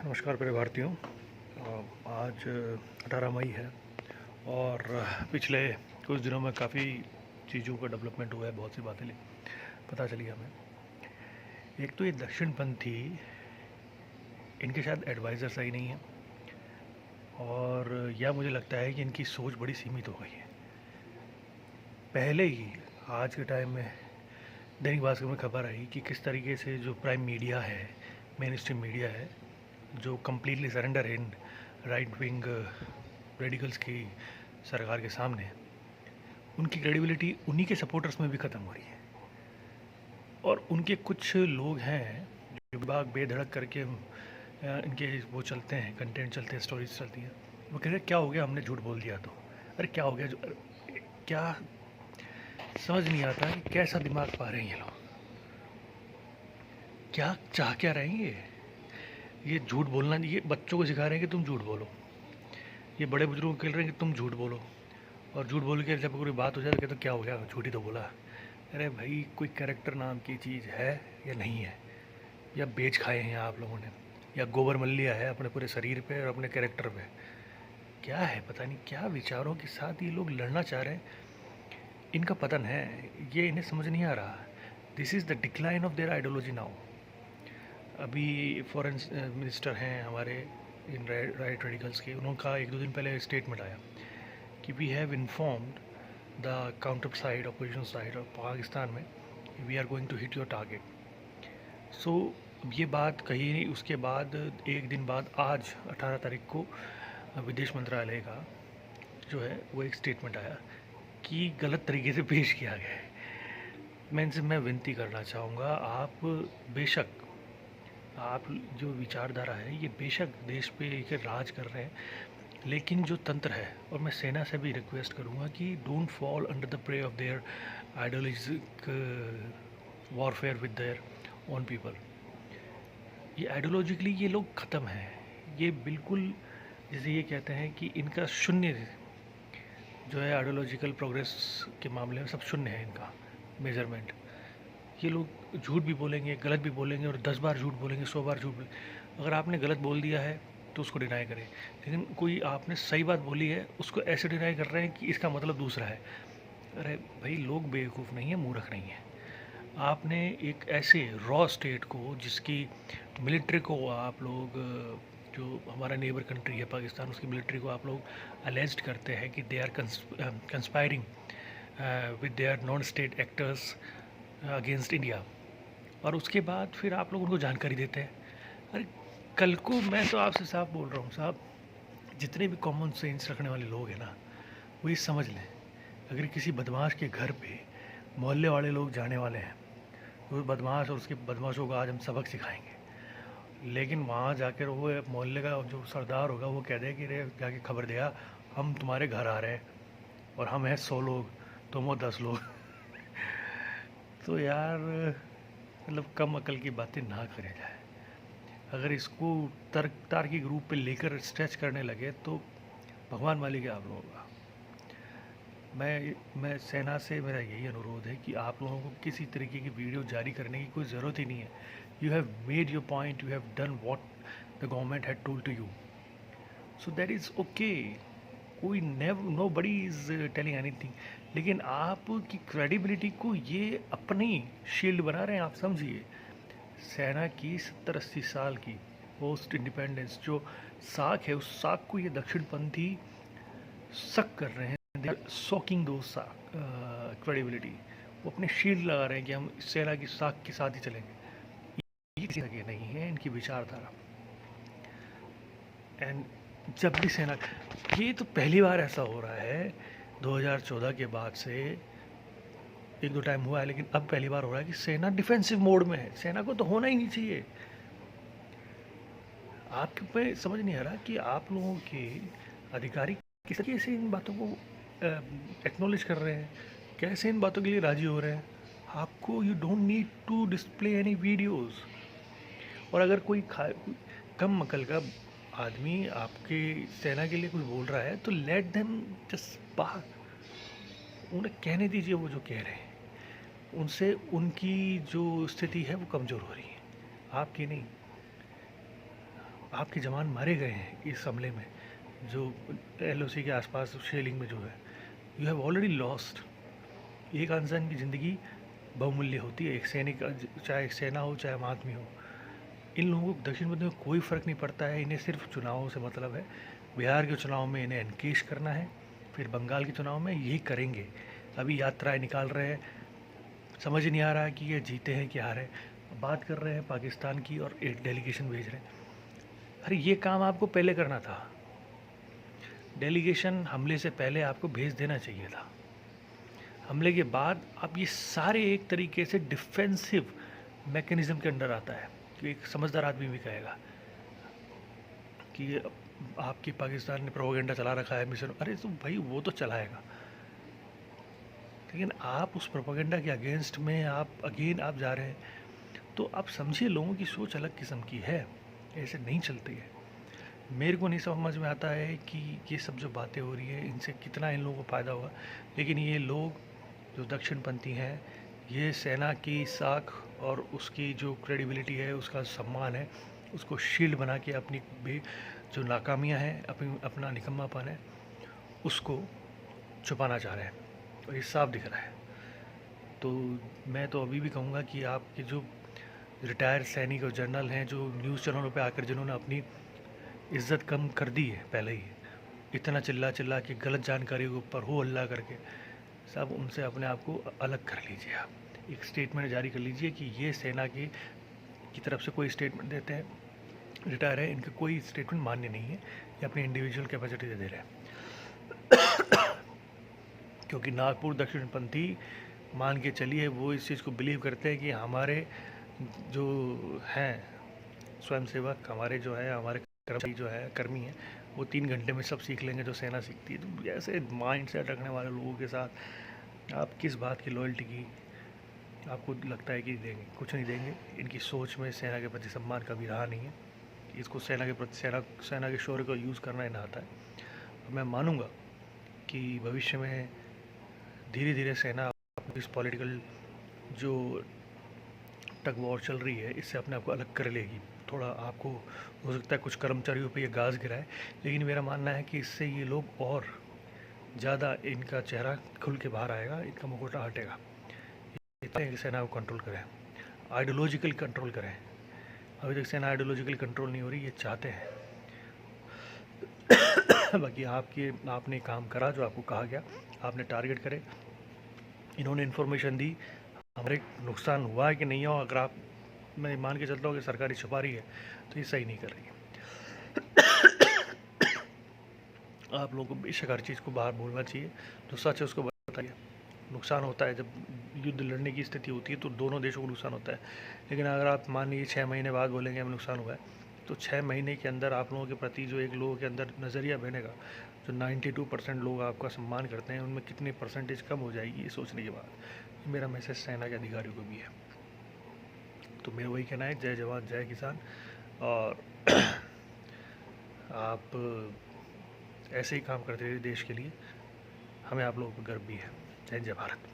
नमस्कार प्रिय भारतीयों। आज 18 मई है और पिछले कुछ दिनों में काफ़ी चीज़ों का डेवलपमेंट हुआ है। बहुत सी बातें पता चली हमें। एक तो ये दक्षिणपंथी, इनके शायद एडवाइज़र सही नहीं है, और यह मुझे लगता है कि इनकी सोच बड़ी सीमित हो गई है। पहले ही आज के टाइम में दैनिक भास्कर में खबर आई कि किस तरीके से जो प्राइम मीडिया है, मेन स्ट्रीम मीडिया है, जो completely surrender in right wing radicals की सरकार के सामने, उनकी क्रेडिबिलिटी उन्हीं के सपोर्टर्स में भी ख़त्म हो रही है। और उनके कुछ लोग हैं जो विभाग बेधड़क करके इनके वो चलते हैं, कंटेंट चलते हैं, स्टोरीज चलती हैं। वो कह रहे क्या हो गया, हमने झूठ बोल दिया तो। अरे क्या हो गया, जो क्या समझ नहीं आता कि कैसा दिमाग पा रहे हैं ये लोग, क्या चाह क्या रहे हैं। ये झूठ बोलना, ये बच्चों को सिखा रहे हैं कि तुम झूठ बोलो, ये बड़े बुजुर्गों को कह रहे हैं कि तुम झूठ बोलो, और झूठ बोल के जब कोई बात हो जाए तो कहते क्या हो गया, झूठ ही तो बोला। अरे भाई, कोई कैरेक्टर नाम की चीज़ है या नहीं है? या बेच खाए हैं आप लोगों ने, या गोबर मल लिया है अपने पूरे शरीर पे और अपने कैरेक्टर पे? क्या है, पता नहीं क्या विचारों के साथ ये लोग लड़ना चाह रहे हैं। इनका पतन है, ये इन्हें समझ नहीं आ रहा। This is the decline of their ideology now. अभी फॉरेन मिनिस्टर हैं हमारे इन राइट रेडिकल्स के, उनका एक दो दिन पहले स्टेटमेंट आया कि we have informed the counter side, opposition side of Pakistan में, we are going to hit your target. So ये बात कही। उसके बाद एक दिन बाद आज 18 तारीख को विदेश मंत्रालय का जो है वो एक स्टेटमेंट आया कि गलत तरीके से पेश किया गया है। मैं इनसे विनती करना चाहूँगा, आप बेशक, आप जो विचारधारा है ये बेशक देश पे एक राज कर रहे हैं, लेकिन जो तंत्र है, और मैं सेना से भी रिक्वेस्ट करूँगा कि don't fall under the prey of their ideologic warfare with their own people. ये आइडियोलॉजिकली ये लोग ख़त्म हैं। ये बिल्कुल जैसे ये कहते हैं कि इनका शून्य जो है, आइडियोलॉजिकल प्रोग्रेस के मामले में सब शून्य है इनका मेजरमेंट। ये लोग झूठ भी बोलेंगे, गलत भी बोलेंगे, और 10 बार झूठ बोलेंगे, 100 बार झूठ बोलेंगे। अगर आपने गलत बोल दिया है तो उसको डिनाई करें, लेकिन कोई आपने सही बात बोली है उसको ऐसे डिनाई कर रहे हैं कि इसका मतलब दूसरा है। अरे भाई, लोग बेवकूफ़ नहीं है, मूर्ख नहीं है। आपने एक ऐसे रॉ स्टेट को, जिसकी मिलिट्री को आप लोग, जो हमारा नेबर कंट्री है पाकिस्तान, उसकी मिलिट्री को आप लोग अलेज्ड करते हैं कि they are conspiring with their non state actors against India, और उसके बाद फिर आप लोग उनको जानकारी देते हैं। अरे कल को मैं तो आपसे साफ बोल रहा हूँ साहब, जितने भी कॉमन सेंस रखने वाले लोग हैं ना, वो ये समझ लें, अगर किसी बदमाश के घर पे मोहल्ले वाले लोग जाने वाले हैं, तो बदमाश और उसके बदमाशों को आज हम सबक सिखाएंगे। लेकिन वहाँ जाकर वो मोहल्ले का जो सरदार होगा वो कह दे कि रे जाके खबर दिया, हम तुम्हारे घर आ रहे हैं और हम हैं 100 लोग, तुम हो 10 लोग। तो यार, मतलब कम अकल की बातें ना करें जाए। अगर इसको तार्किक रूप पे लेकर स्ट्रेच करने लगे तो भगवान मालिक है आप लोगों का। मैं सेना से मेरा यही अनुरोध है कि आप लोगों को किसी तरीके की वीडियो जारी करने की कोई ज़रूरत ही नहीं है। You have made your point, you have done what the government had told to you, so that is okay. कोई nobody is telling anything, लेकिन आपकी क्रेडिबिलिटी को ये अपनी शील्ड बना रहे हैं। आप समझिए, सेना की 70-80 साल की पोस्ट इंडिपेंडेंस जो साख है, उस साख को ये दक्षिणपंथी सक कर रहे हैं। दे आर सॉकिंग दो साख क्रेडिबिलिटी। वो अपने शील्ड लगा रहे हैं कि हम सेना की साख के साथ ही चलेंगे। ये किसी के नहीं है इनकी विचारधारा। एंड जब भी सेना, ये तो पहली बार ऐसा हो रहा है 2014 के बाद से, एक दो टाइम हुआ है, लेकिन अब पहली बार हो रहा है कि सेना डिफेंसिव मोड में है। सेना को तो होना ही नहीं चाहिए। आपके पे समझ नहीं आ रहा कि आप लोगों के अधिकारी किस तरीके से इन बातों को एक्नॉलेज कर रहे हैं, कैसे इन बातों के लिए राजी हो रहे हैं। आपको, you don't need to display any videos. और अगर कोई कम अकल का आदमी आपके सेना के लिए कुछ बोल रहा है तो लेट देम जस्ट बात, उन्हें कहने दीजिए वो जो कह रहे हैं। उनसे उनकी जो स्थिति है वो कमज़ोर हो रही है, आपकी नहीं। आपके जवान मारे गए हैं इस हमले में, जो एलओसी के आसपास शेलिंग में जो है, यू हैव ऑलरेडी लॉस्ट। एक इंसान की ज़िंदगी बहुमूल्य होती है, एक सैनिक, चाहे सेना हो चाहे आम आदमी हो। इन लोगों को दक्षिण पश्चिम में कोई फ़र्क नहीं पड़ता है, इन्हें सिर्फ चुनावों से मतलब है। बिहार के चुनाव में इन्हें एनकेश करना है, फिर बंगाल के चुनाव में यही करेंगे। अभी यात्राएं निकाल रहे हैं, समझ ही नहीं आ रहा है कि ये जीते हैं कि हारे। बात कर रहे हैं पाकिस्तान की और एक डेलीगेशन भेज रहे हैं। अरे ये काम आपको पहले करना था, डेलीगेशन हमले से पहले आपको भेज देना चाहिए था। हमले के बाद आप ये सारे एक तरीके से डिफेंसिव मैकेनिज़्म के अंडर आता है कि एक समझदार आदमी भी कहेगा कि आपकी पाकिस्तान ने प्रोपेगेंडा चला रखा है मिशन। अरे तो भाई वो तो चलाएगा, लेकिन आप उस प्रोपेगेंडा के अगेंस्ट में आप जा रहे हैं, तो आप समझिए लोगों की सोच अलग किस्म की है, ऐसे नहीं चलती है। मेरे को नहीं समझ में आता है कि ये सब जो बातें हो रही है इनसे कितना इन लोगों को फ़ायदा होगा, लेकिन ये लोग जो दक्षिणपंथी हैं, ये सेना की साख और उसकी जो क्रेडिबिलिटी है, उसका सम्मान है, उसको शील्ड बना के अपनी भी जो नाकामियाँ हैं, अपना निकम्मापन है, उसको छुपाना चाह रहे हैं, और ये साफ दिख रहा है। तो मैं तो अभी भी कहूँगा कि आपके जो रिटायर सैनिक और जनरल हैं, जो न्यूज़ चैनलों पे आकर जिन्होंने अपनी इज़्ज़त कम कर दी है पहले ही, इतना चिल्ला चिल्ला के गलत जानकारी के ऊपर हो हल्ला करके, सब उनसे अपने आप को अलग कर लीजिए। आप एक स्टेटमेंट जारी कर लीजिए कि ये सेना की तरफ से कोई स्टेटमेंट देते हैं, रिटायर है, इनका कोई स्टेटमेंट मान्य नहीं है, ये अपनी इंडिविजुअल कैपेसिटी से दे रहे हैं। क्योंकि नागपुर दक्षिणपंथी मान के चलिए वो इस चीज़ को बिलीव करते हैं कि हमारे जो हैं स्वयंसेवक, हमारे जो है हमारे कर्मी हैं, वो 3 घंटे में सब सीख लेंगे जो सेना सीखती है। तो ऐसे माइंड सेट रखने वाले लोगों के साथ आप किस बात की लॉयल्टी की आपको लगता है कि देंगे? कुछ नहीं देंगे। इनकी सोच में सेना के प्रति सम्मान कभी रहा नहीं है। इसको सेना के प्रति सेना के शौर्य को यूज़ करना इन्हें आता है। और मैं मानूंगा कि भविष्य में धीरे धीरे सेना इस पॉलिटिकल जो टग वॉर चल रही है इससे अपने आप को अलग कर लेगी। थोड़ा आपको हो सकता है कुछ कर्मचारियों पे ये गाज गिराए, लेकिन मेरा मानना है कि इससे ये लोग और ज़्यादा इनका चेहरा खुल के बाहर आएगा, इनका मुखौटा हटेगा। कि सेना को कंट्रोल करें, आइडियोलॉजिकल कंट्रोल करें। अभी तक सेना आइडियोलॉजिकल कंट्रोल नहीं हो रही, ये चाहते हैं। बाकी आपने काम करा जो आपको कहा गया, आपने टारगेट करे, इन्होंने इन्फॉर्मेशन दी, हमारे नुकसान हुआ है कि नहीं हुआ। अगर मैं मान के चलता हूँ कि सरकारी छुपा रही है तो ये सही नहीं कर रही है। आप लोगों को बेशक हर चीज़ को बाहर बोलना चाहिए, जो सच है उसको बताइए। नुकसान होता है, जब युद्ध लड़ने की स्थिति होती है तो दोनों देशों को नुकसान होता है, लेकिन अगर आप मान लीजिए 6 महीने बाद बोलेंगे हमें नुकसान हुआ है, तो 6 महीने के अंदर आप लोगों के प्रति जो एक लोगों के अंदर नज़रिया बनेगा, जो 92% लोग आपका सम्मान करते हैं, उनमें कितनी परसेंटेज कम हो जाएगी ये सोचने के बाद। मेरा मैसेज सेना के अधिकारियों को भी है। तो मेरा वही कहना है, जय जवान जय किसान। और आप ऐसे ही काम करते रहिए देश के लिए, हमें आप लोगों पर गर्व भी है। जय जय भारत।